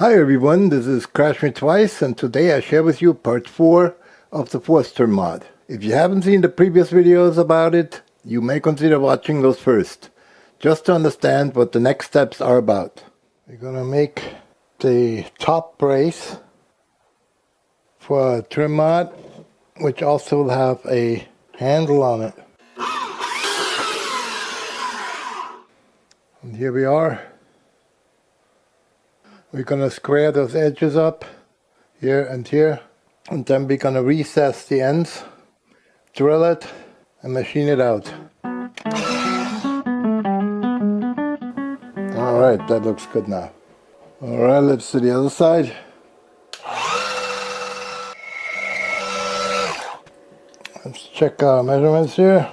Hi everyone, this is Crash Me Twice, and today I share with you part 4 of the Forster mod. If you haven't seen the previous videos about it, you may consider watching those first, just to understand what the next steps are about. We're gonna make the top brace for a trim mod, which also will have a handle on it. And here we are. We're going to square those edges up here, and then we're going to recess the ends, drill it, and machine it out. Alright, that looks good now. Alright, let's do the other side. Let's check our measurements here.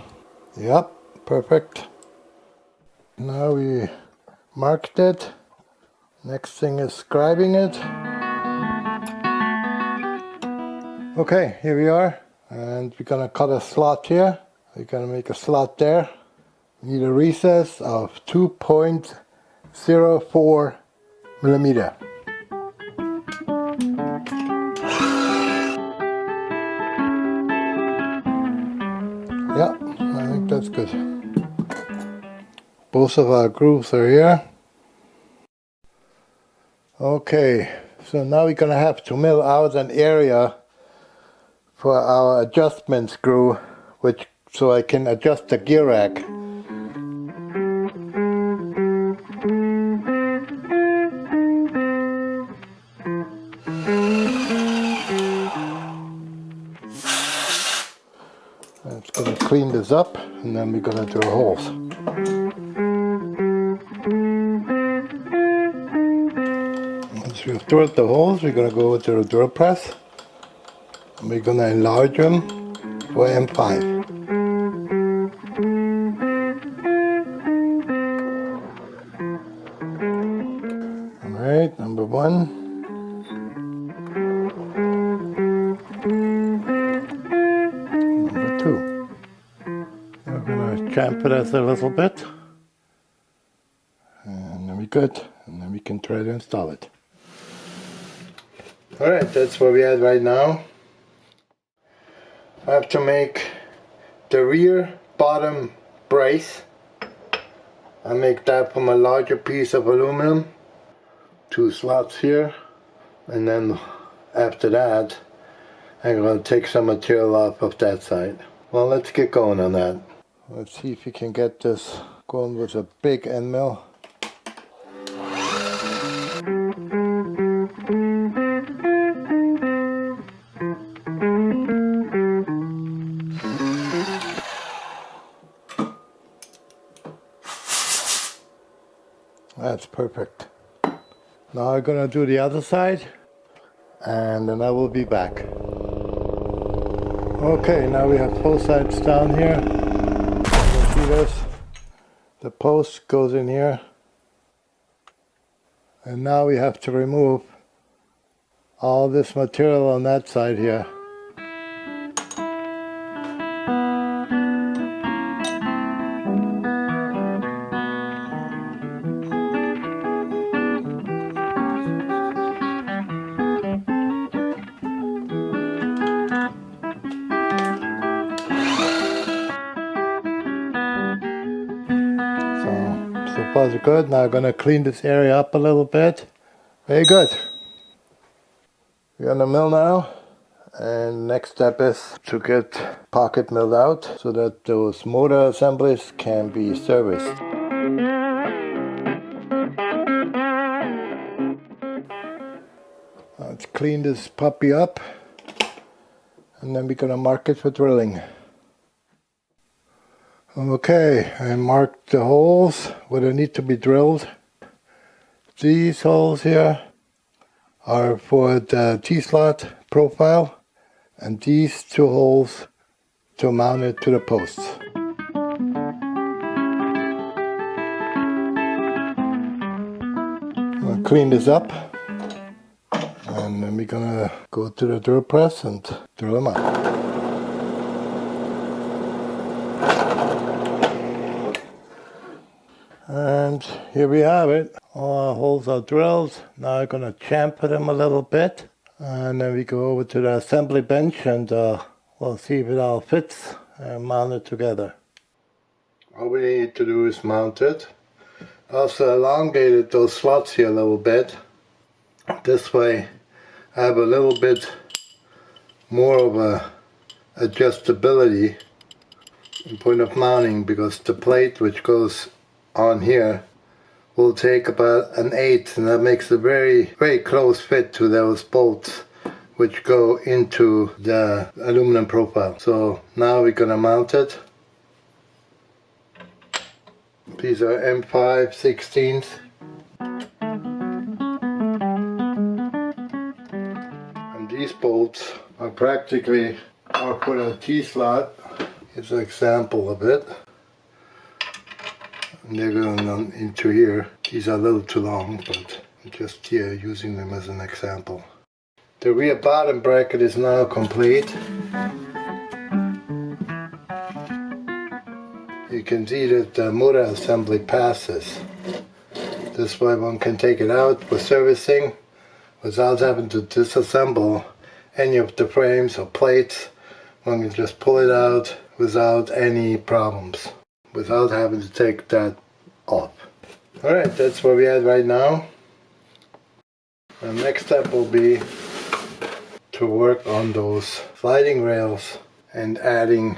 Yep, perfect. Now we marked it. Next thing is scribing it. Okay, here we are, and we're gonna cut a slot here. We're gonna make a slot there. We need a recess of 2.04 millimeter. Yeah, I think that's good. Both of our grooves are here. Okay, so now we're going to have to mill out an area for our adjustment screw, so I can adjust the gear rack. I'm just going to clean this up, and then we're going to drill holes. Once we've drilled the holes, we're going to go to the drill press, and we're going to enlarge them for M5. Alright, number 1. Number 2. We're going to chamfer this a little bit, and then we're good, and then we can try to install it. Alright, that's where we are right now. I have to make the rear bottom brace. I make that from a larger piece of aluminum. 2 slots here, and then after that I'm going to take some material off of that side. Well, let's get going on that. Let's see if we can get this going with a big end mill. That's perfect. Now I'm going to do the other side, and then I will be back. Okay, now we have both sides down here. You can see this. The post goes in here. And now we have to remove all this material on that side here. So far so good. Now I'm going to clean this area up a little bit. Very good. We're on the mill now, and next step is to get pocket milled out so that those motor assemblies can be serviced. Let's clean this puppy up, and then we're going to mark it for drilling. Okay, I marked the holes where they need to be drilled. These holes here are for the T-slot profile, and these 2 holes to mount it to the posts. I'll clean this up, and then we're gonna go to the drill press and drill them out. And here we have it. All our holes are drilled. Now I'm going to chamfer them a little bit. And then we go over to the assembly bench and we'll see if it all fits and mount it together. All we need to do is mount it. Also elongated those slots here a little bit. This way I have a little bit more of a adjustability in point of mounting, because the plate which goes on here will take about 1/8, and that makes a very close fit to those bolts which go into the aluminum profile. So now we're gonna mount it. These are M5 16s. And these bolts are practically for a T-slot. Here's an example of it. And they're going on into here. These are a little too long, but I'm just here using them as an example. The rear bottom bracket is now complete. You can see that the motor assembly passes. This way one can take it out for servicing without having to disassemble any of the frames or plates. One can just pull it out without any problems, without having to take that off. Alright, that's where we're at right now. The next step will be to work on those sliding rails and adding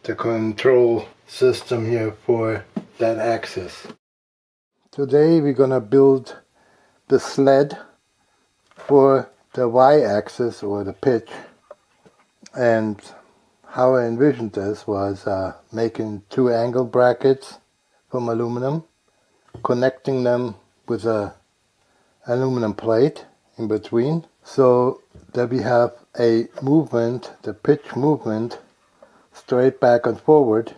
the control system here for that axis. Today we're gonna build the sled for the y-axis or the pitch, and how I envisioned this was making 2 angle brackets from aluminum, connecting them with a aluminum plate in between, so that we have a movement, the pitch movement, straight back and forward,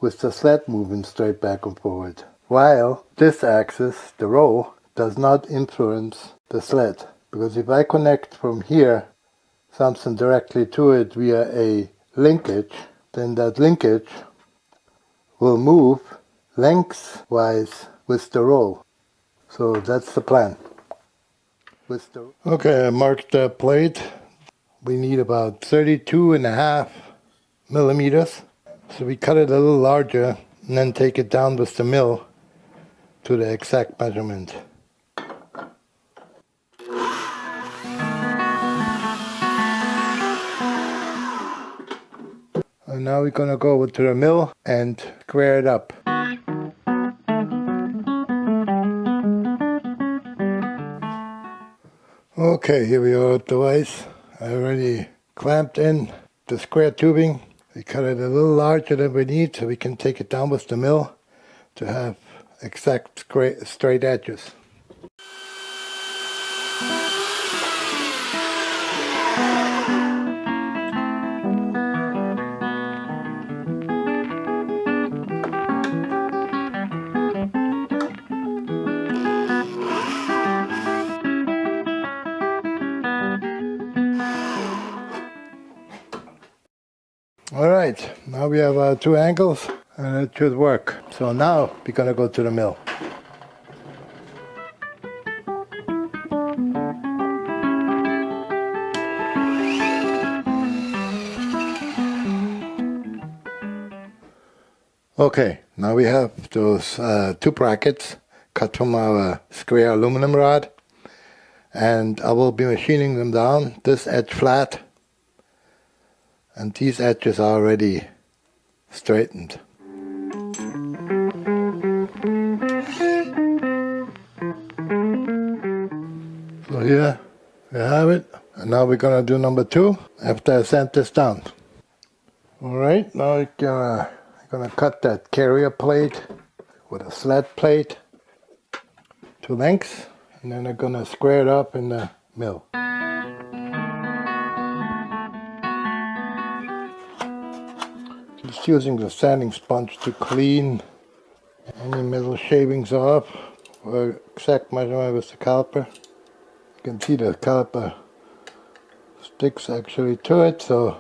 with the sled moving straight back and forward, while this axis, the roll, does not influence the sled. Because if I connect from here something directly to it via a linkage, then that linkage will move lengthwise with the roll. So that's the plan. Okay, I marked the plate. We need about 32.5 millimeters. So we cut it a little larger and then take it down with the mill to the exact measurement. And now we're going to go over to the mill and square it up. Okay, here we are at the vise. I already clamped in the square tubing. We cut it a little larger than we need so we can take it down with the mill to have exact straight edges. Alright, now we have our 2 angles and it should work. So now we're going to go to the mill. Okay, now we have those 2 brackets cut from our square aluminum rod, and I will be machining them down, this edge flat, and these edges are already straightened. So here we have it, and now we're gonna do number 2 after I sand this down. Alright, now we're gonna cut that carrier plate with a sled plate to length, and then I'm gonna square it up in the mill. Just using the sanding sponge to clean any metal shavings off for exact measurement with the caliper. You can see the caliper sticks actually to it, so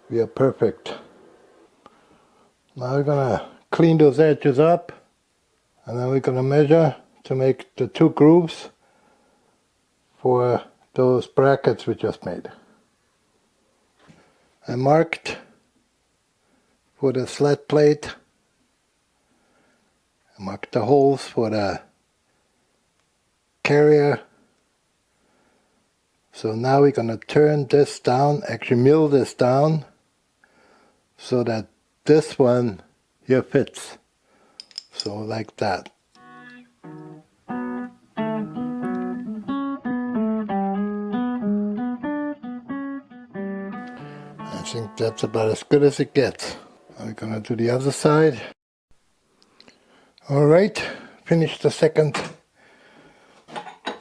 we are perfect. Now we're gonna clean those edges up, and then we're gonna measure to make the 2 grooves for those brackets we just made. I marked for the sled plate. I marked the holes for the carrier. So now we're going to turn this down, actually mill this down, so that this one here fits. So like that. I think that's about as good as it gets. We're going to do the other side. Alright, finish the second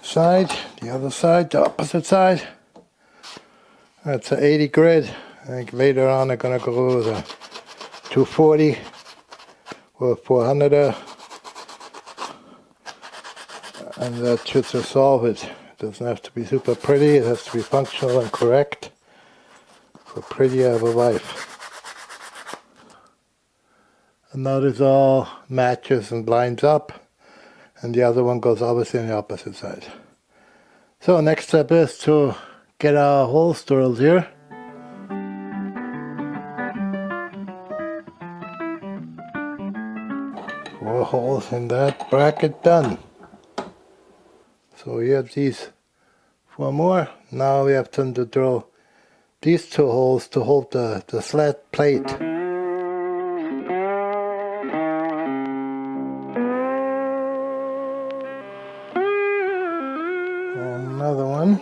side, the other side, the opposite side. That's an 80 grid. I think later on I'm going to go with a 240 or 400er, and that should resolve it. It doesn't have to be super pretty, it has to be functional and correct for prettier of a life. And now this all matches and lines up, and the other one goes obviously on the opposite side. So next step is to get our holes drilled here. Four holes in that bracket done. So we have these 4 more. Now we have to drill these 2 holes to hold the sled plate. Another one,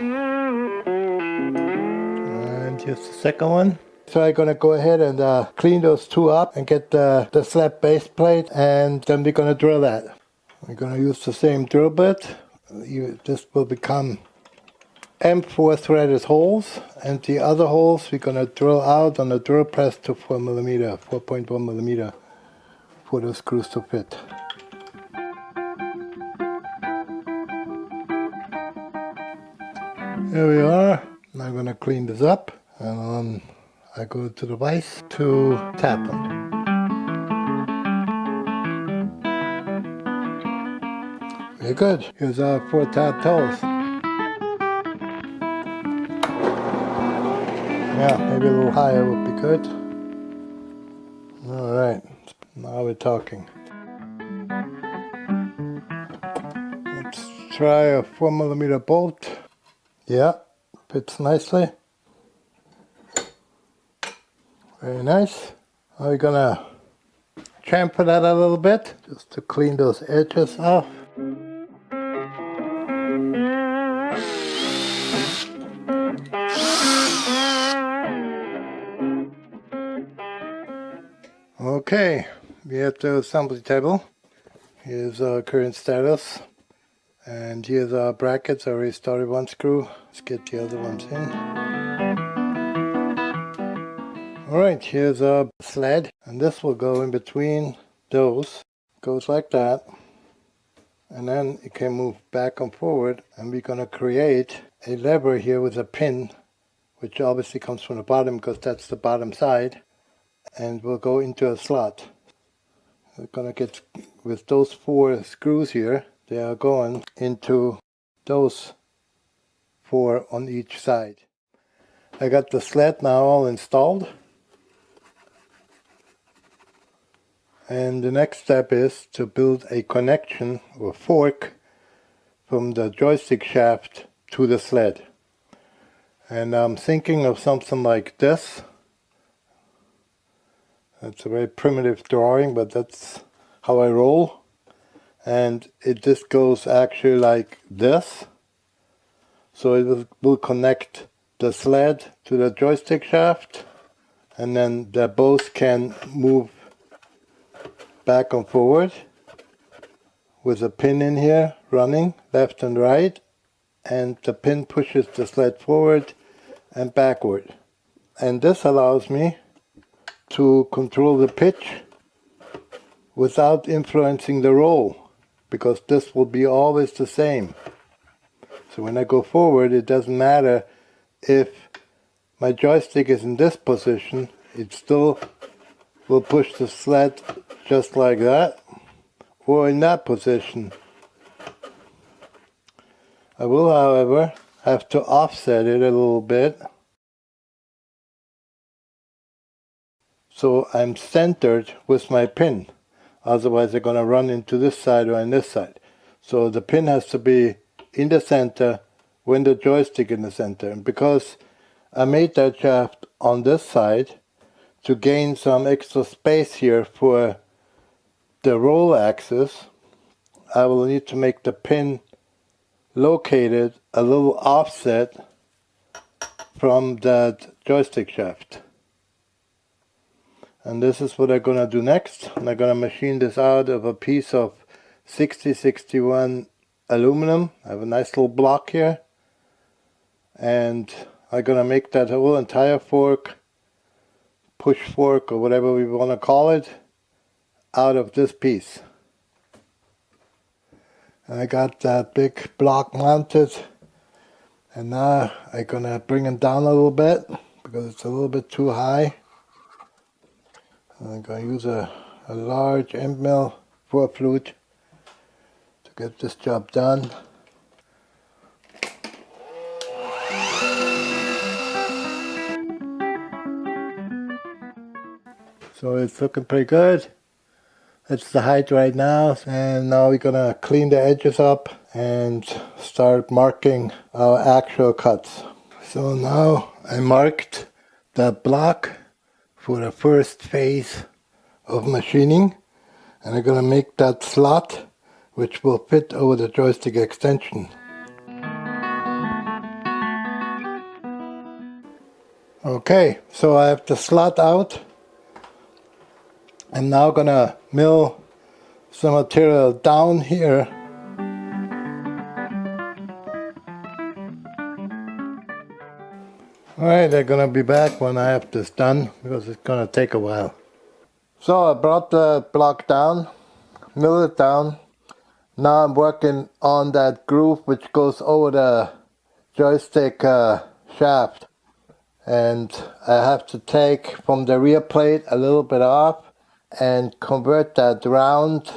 and here's the second one. So I'm gonna go ahead and clean those 2 up and get the sled base plate, and then we're gonna drill that. We're gonna use the same drill bit. This will become M4 threaded holes, and the other holes we're gonna drill out on the drill press to 4mm, 4.1mm for the screws to fit. Here we are. Now I'm going to clean this up, and I go to the vise to tap them. Very good. Here's our 4 tapped holes. Yeah, maybe a little higher would be good. Alright, now we're talking. Let's try a 4mm bolt. Yeah, fits nicely. Very nice. Now we're gonna chamfer that a little bit just to clean those edges off. Okay, we have the assembly table. Here's our current status. And here's our brackets. I already started 1 screw. Let's get the other ones in. Alright, here's our sled. And this will go in between those. Goes like that. And then it can move back and forward. And we're going to create a lever here with a pin, which obviously comes from the bottom because that's the bottom side. And will go into a slot. We're going to get, with those 4 screws here, they are going into those 4 on each side. I got the sled now all installed. And the next step is to build a connection or fork from the joystick shaft to the sled. And I'm thinking of something like this. It's a very primitive drawing, but that's how I roll. And it just goes actually like this. So it will connect the sled to the joystick shaft, and then they both can move back and forward with a pin in here running left and right, and the pin pushes the sled forward and backward. And this allows me to control the pitch without influencing the roll, because this will be always the same. So when I go forward, it doesn't matter if my joystick is in this position, it still will push the sled just like that, or in that position. I will, however, have to offset it a little bit so I'm centered with my pin. Otherwise they're going to run into this side or in this side. So the pin has to be in the center with the joystick in the center. And because I made that shaft on this side to gain some extra space here for the roll axis, I will need to make the pin located a little offset from that joystick shaft. And this is what I'm going to do next. I'm going to machine this out of a piece of 6061 aluminum. I have a nice little block here. And I'm going to make that whole entire fork, push fork, or whatever we want to call it, out of this piece. And I got that big block mounted. And now I'm going to bring it down a little bit because it's a little bit too high. I'm going to use a large end mill 4 flute to get this job done. So it's looking pretty good. That's the height right now, and now we're going to clean the edges up and start marking our actual cuts. So now I marked that block for the first phase of machining, and I'm going to make that slot which will fit over the joystick extension. Okay, so I have the slot out. I'm now going to mill some material down here. Alright, I'm going to be back when I have this done because it's going to take a while. So I brought the block down, milled it down. Now I'm working on that groove which goes over the joystick shaft. And I have to take from the rear plate a little bit off and convert that round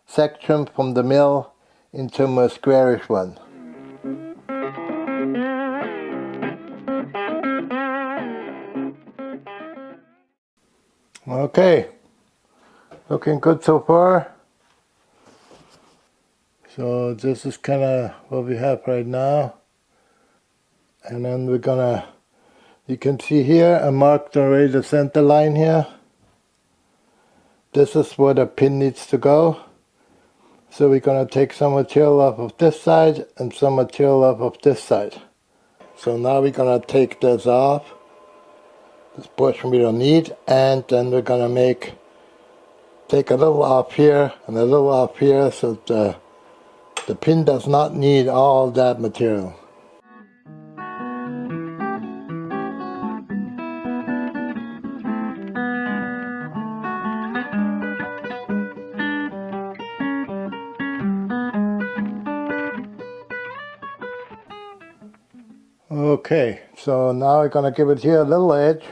section from the mill into a squarish one. Okay, looking good so far. So this is kind of what we have right now. And then we're gonna, you can see here I marked already the center line here. This is where the pin needs to go. So we're gonna take some material off of this side and some material off of this side. So now we're gonna take this off. This portion we don't need, and then we're gonna take a little off here and a little off here, so the pin does not need all that material. Okay, so now we're gonna give it here a little edge.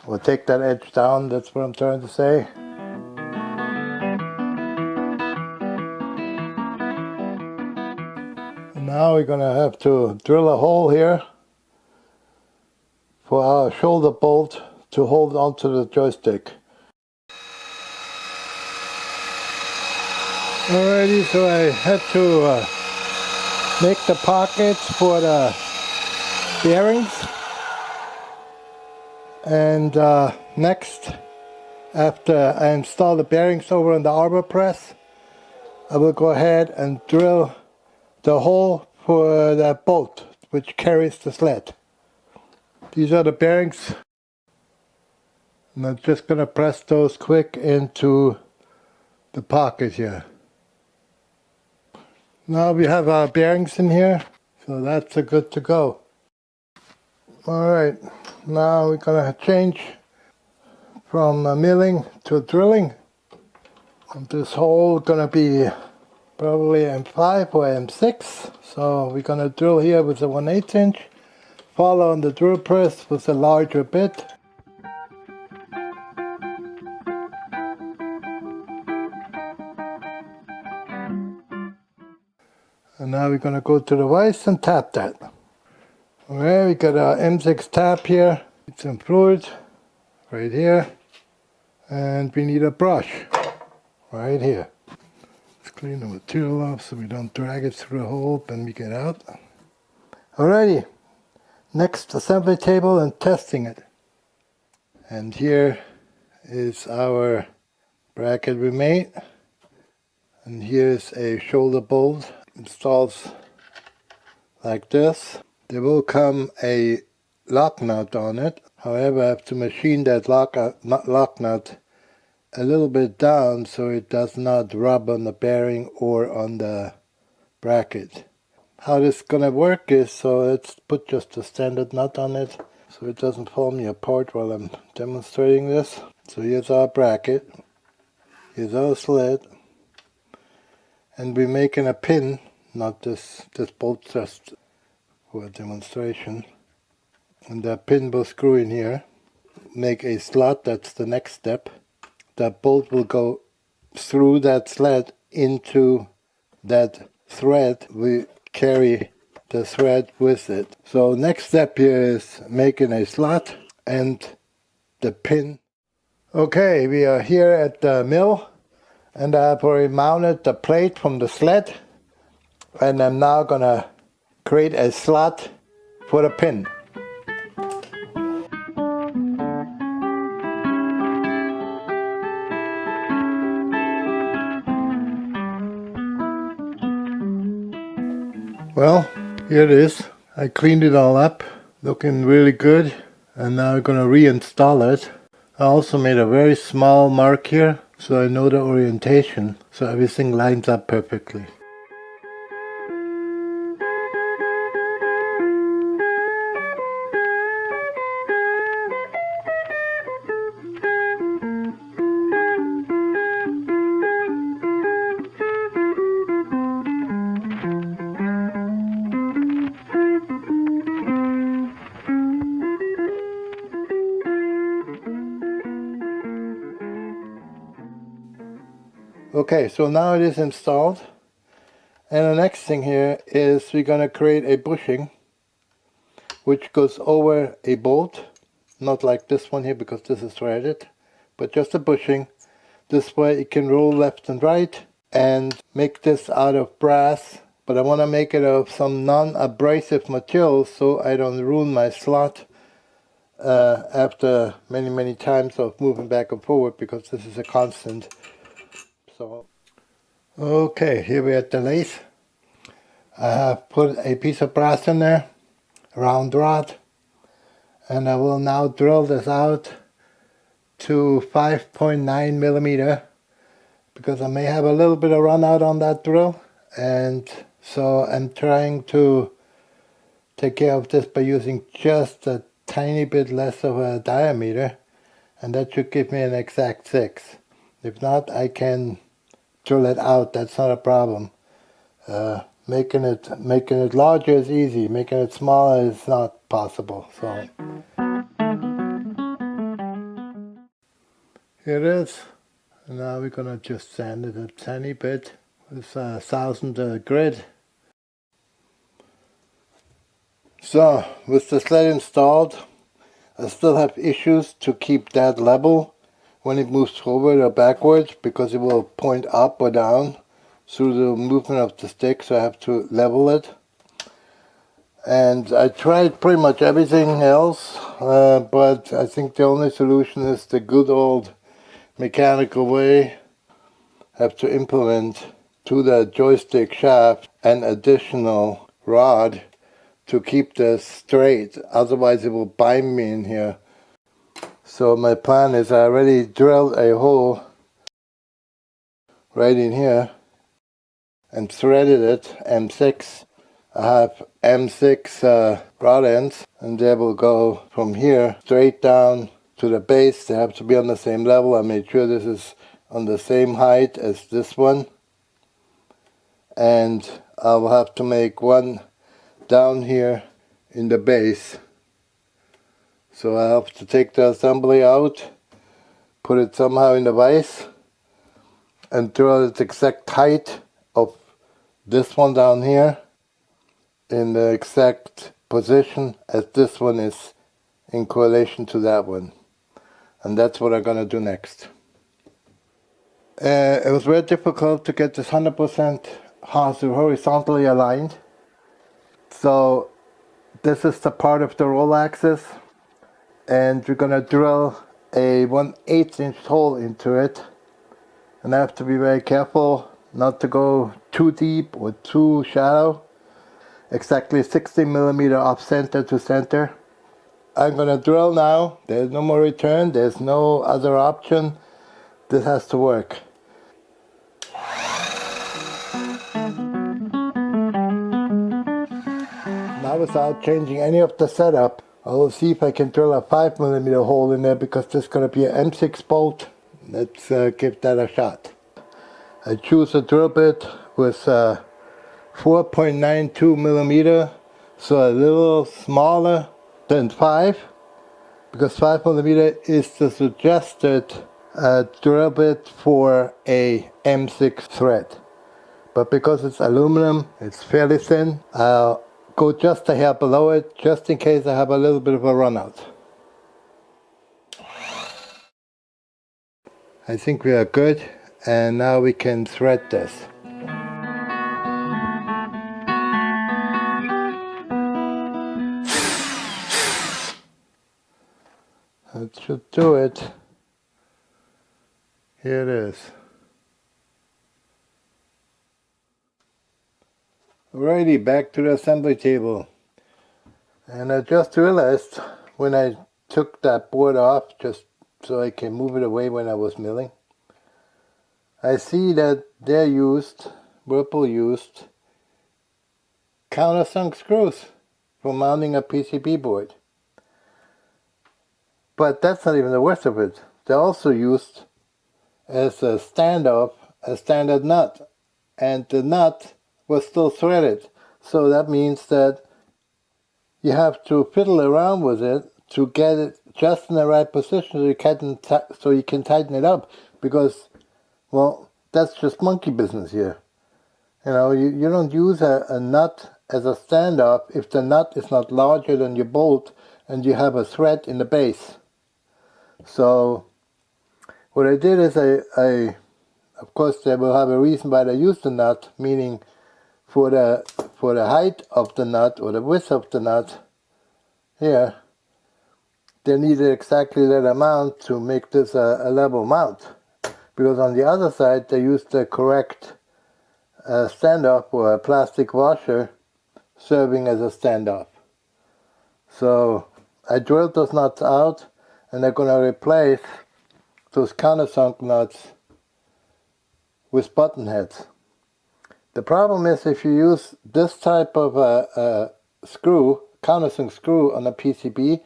We'll take that edge down, that's what I'm trying to say. And now we're gonna have to drill a hole here for our shoulder bolt to hold onto the joystick. Alrighty, so I had to make the pockets for the bearings. And next, after I install the bearings over in the arbor press, I will go ahead and drill the hole for the bolt which carries the sled. These are the bearings, and I'm just going to press those quick into the pocket here. Now we have our bearings in here, so that's good to go. Alright, now we're going to change from milling to drilling. And this hole is going to be probably M5 or M6. So we're going to drill here with a 1/8 inch. Follow on the drill press with a larger bit. And now Now we're going to go to the vise and tap that. Alright, we got our M6 tap here. It's some fluid right here. And we need a brush right here. Let's clean the material off so we don't drag it through the hole when we get out. Alrighty, next assembly table and testing it. And here is our bracket we made. And here's a shoulder bolt. Installs like this. There will come a lock nut on it. However, I have to machine that lock nut a little bit down so it does not rub on the bearing or on the bracket. How this is gonna work is, so let's put just a standard nut on it so it doesn't fall me apart while I'm demonstrating this. So here's our bracket, here's our sled, and we're making a pin, not this bolt just for a demonstration. And that pin will screw in here, make a slot, that's the next step. That bolt will go through that sled into that thread. We carry the thread with it. So next step here is making a slot and the pin. Okay, we are here at the mill and I've already mounted the plate from the sled, and I'm now gonna create a slot for the pin. Well, here it is. I cleaned it all up, looking really good, and now I'm going to reinstall it. I also made a very small mark here so I know the orientation, so everything lines up perfectly. Okay, so now it is installed, and the next thing here is we're going to create a bushing which goes over a bolt, not like this one here because this is threaded, but just a bushing. This way it can roll left and right, and make this out of brass, but I want to make it of some non-abrasive material so I don't ruin my slot after many times of moving back and forward, because this is a constant. So, okay, here we're at the lathe. I have put a piece of brass in there, a round rod, and I will now drill this out to 5.9 millimeter, because I may have a little bit of run out on that drill, and so I'm trying to take care of this by using just a tiny bit less of a diameter, and that should give me an exact 6. If not, I can drill it out, that's not a problem. Making it larger is easy, making it smaller is not possible. So here it is. And now we're gonna just sand it a tiny bit with a 1000 grit. So with the sled installed, I still have issues to keep that level when it moves forward or backwards, because it will point up or down through the movement of the stick, so I have to level it. And I tried pretty much everything else, but I think the only solution is the good old mechanical way. I have to implement to the joystick shaft an additional rod to keep this straight, otherwise it will bind me in here. So my plan is I already drilled a hole right in here and threaded it M6. I have M6 rod ends, and they will go from here straight down to the base. They have to be on the same level. I made sure this is on the same height as this one, and I will have to make one down here in the base. So I have to take the assembly out, put it somehow in the vise, and drill its exact height of this one down here, in the exact position as this one is in correlation to that one. And that's what I'm going to do next. It was very difficult to get this 100% horizontally aligned. So this is the part of the roll axis, and we're going to drill a 1/8 inch hole into it. And I have to be very careful not to go too deep or too shallow. Exactly 60 millimeter off center to center. I'm going to drill now. There's no more return. There's no other option. This has to work. Now, without changing any of the setup, I will see if I can drill a 5 millimeter hole in there, because this is going to be an M6 bolt. Let's give that a shot. I choose a drill bit with 4.92 millimeter, so a little smaller than 5, because 5 millimeter is the suggested drill bit for a M6 thread. But because it's aluminum, it's fairly thin, I'll go just a hair below it, just in case I have a little bit of a run out. I think we are good, and now we can thread this. That should do it. Here it is. Alrighty, back to the assembly table. And I just realized when I took that board off, just so I can move it away when I was milling, I see that Virpil used countersunk screws for mounting a PCB board. But that's not even the worst of it. They also used as a standoff a standard nut, and the nut was still threaded. So that means that you have to fiddle around with it to get it just in the right position so you can tighten it up, because, well, that's just monkey business here. You know, you don't use a nut as a standoff if the nut is not larger than your bolt and you have a thread in the base. So what I did is I of course they will have a reason why they use the nut, meaning for the height of the nut or the width of the nut here, they needed exactly that amount to make this a level mount. Because on the other side they used the correct standoff or a plastic washer serving as a standoff. So I drilled those nuts out, and I'm going to replace those countersunk nuts with button heads. The problem is, if you use this type of a screw, countersunk screw on a PCB,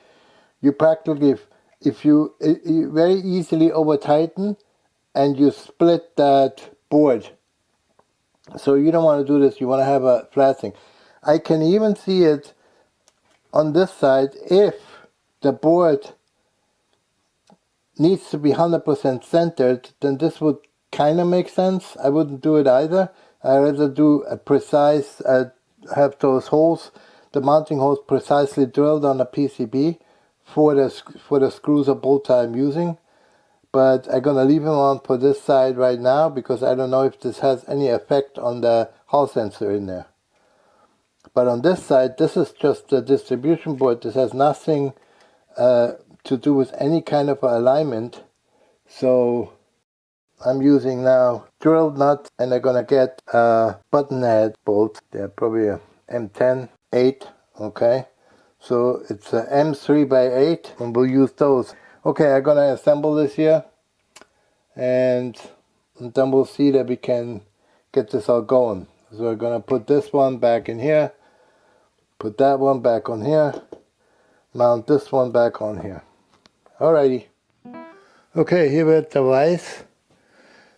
you practically, if you very easily over tighten and you split that board. So you don't want to do this. You want to have a flat thing. I can even see it on this side. If the board needs to be 100% centered, then this would kind of make sense. I wouldn't do it either. I'd rather do a precise, have those holes, the mounting holes precisely drilled on a PCB for the screws or bolt I'm using. But I'm going to leave them on for this side right now, because I don't know if this has any effect on the Hall sensor in there. But on this side, this is just the distribution board. This has nothing to do with any kind of alignment. So I'm using now drilled nuts, and I'm gonna get a button head bolt. They're probably a M10 8, okay? So it's a M3 by 8, and we'll use those. Okay, I'm gonna assemble this here, and then we'll see that we can get this all going. So we're gonna put this one back in here, put that one back on here, mount this one back on here. Alrighty. Okay, here with the vise.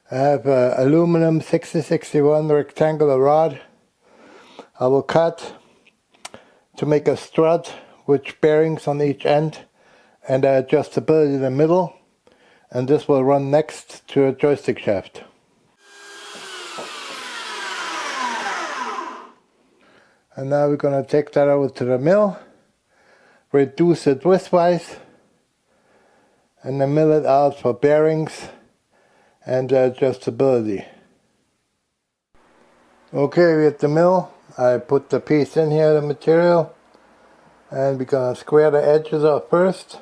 I have an aluminum 6061 rectangular rod. I will cut to make a strut with bearings on each end and adjustability in the middle, and this will run next to a joystick shaft. And now we're going to take that over to the mill, reduce it widthwise, and then mill it out for bearings and adjustability. Okay, we're at the mill. I put the piece in here, the material, and we're going to square the edges off first,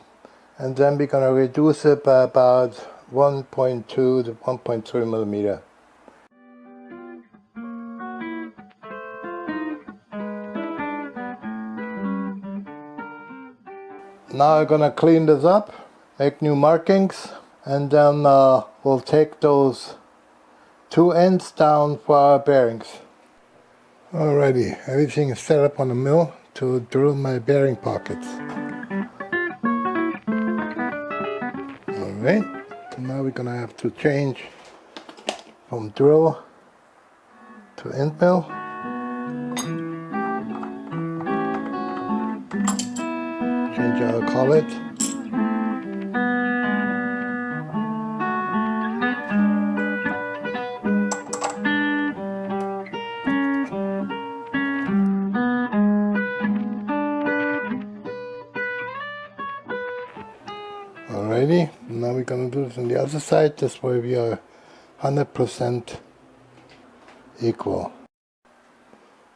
and then we're going to reduce it by about 1.2 to 1.3 millimeter. Now I'm going to clean this up, make new markings, and then we'll take those two ends down for our bearings. Alrighty, everything is set up on the mill to drill my bearing pockets. Alright, so now we're going to have to change from drill to end mill. Change how I call it. Alrighty, now we're going to do this on the other side, this way we are 100% equal.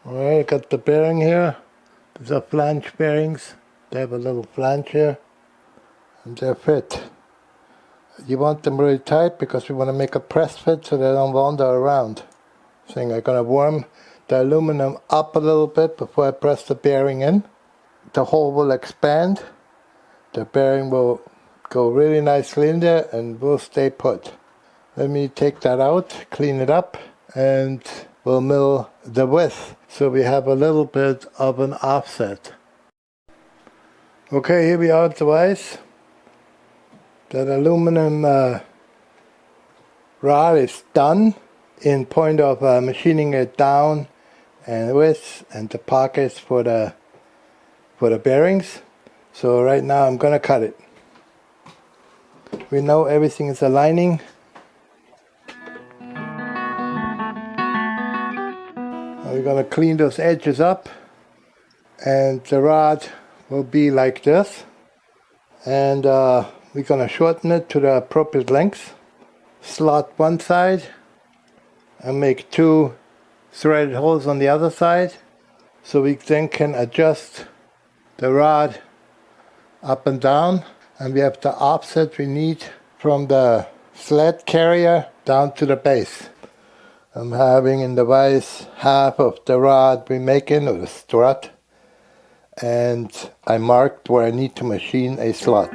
Alright, got the bearing here. These are flange bearings. They have a little flange here, and they're fit. You want them really tight because we want to make a press fit so they don't wander around. So I'm going to warm the aluminum up a little bit before I press the bearing in. The hole will expand. The bearing will go really nicely in there and will stay put. Let me take that out, clean it up, and we'll mill the width so we have a little bit of an offset. Okay, here we are at the vise. That aluminum rod is done in point of machining it down and width and the pockets for the bearings. So right now I'm gonna cut it. We know everything is aligning. Now we're gonna clean those edges up, and the rod will be like this, and we're gonna shorten it to the appropriate length. Slot one side and make two threaded holes on the other side, so we then can adjust the rod up and down, and we have the offset we need from the sled carrier down to the base. I'm having in the vise half of the rod we're making, or the strut, and I marked where I need to machine a slot.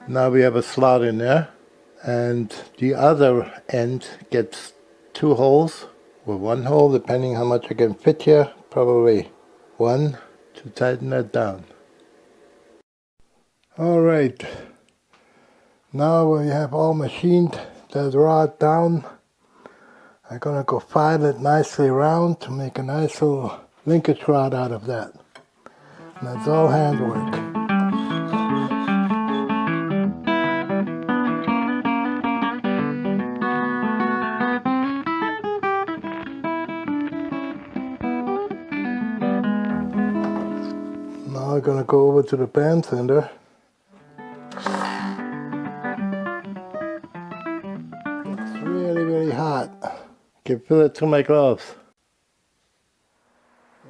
Now we have a slot in there, and the other end gets two holes, or one hole, depending how much I can fit here, probably one, to tighten that down. Alright, now we have all machined that rod down. I'm gonna go file it nicely around to make a nice little linkage rod out of that. And that's all handwork. Now I'm gonna go over to the band sander. It's really, really hot. I can feel it through my gloves.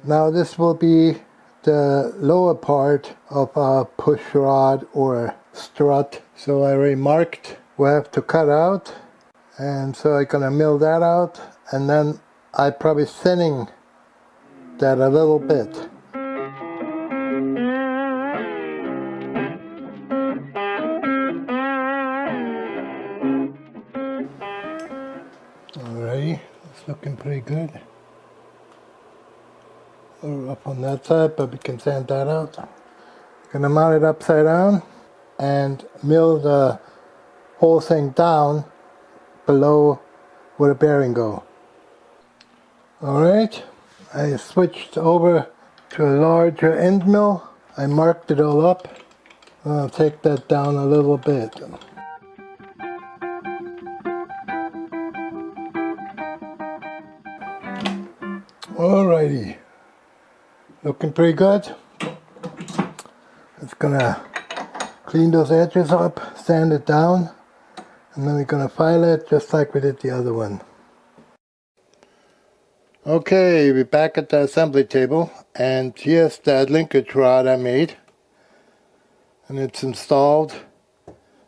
Now this will be the lower part of our push rod or strut. So I already marked where I have to cut out, and so I'm gonna mill that out, and then I'm probably thinning that a little bit. Alrighty, it's looking pretty good. We're up on that side, but we can sand that out. Gonna mount it upside down and mill the whole thing down below where the bearing go. Alright, I switched over to a larger end mill. I marked it all up. I'll take that down a little bit. Alrighty, looking pretty good. It's gonna clean those edges up, sand it down, and then we're gonna file it just like we did the other one. Okay, we're back at the assembly table, and here's that linkage rod I made, and it's installed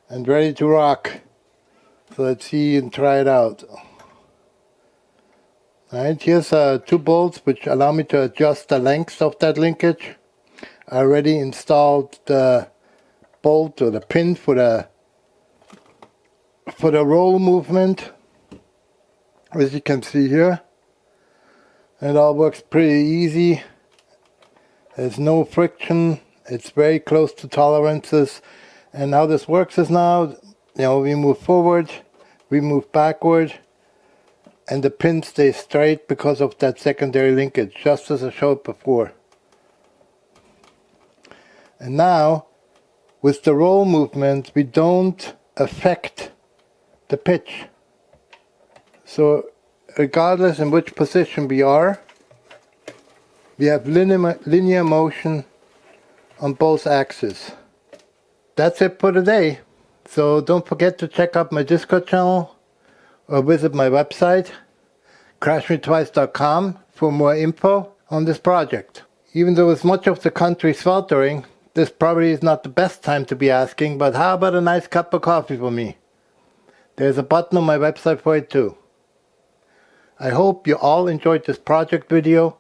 and ready to rock. So let's see and try it out. Alright, here's 2 bolts which allow me to adjust the length of that linkage. I already installed the bolt or the pin for the roll movement, as you can see here. It all works pretty easy. There's no friction. It's very close to tolerances. And how this works is now, we move forward, we move backward, and the pin stays straight because of that secondary linkage, just as I showed before. And now, with the roll movement, we don't affect the pitch. So, regardless in which position we are, we have linear motion on both axes. That's it for today. So don't forget to check out my Discord channel or visit my website, crashmetwice.com, for more info on this project. Even though with much of the country sweltering, this probably is not the best time to be asking, but how about a nice cup of coffee for me? There's a button on my website for it too. I hope you all enjoyed this project video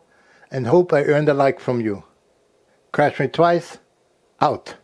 and hope I earned a like from you. Crash Me Twice, out.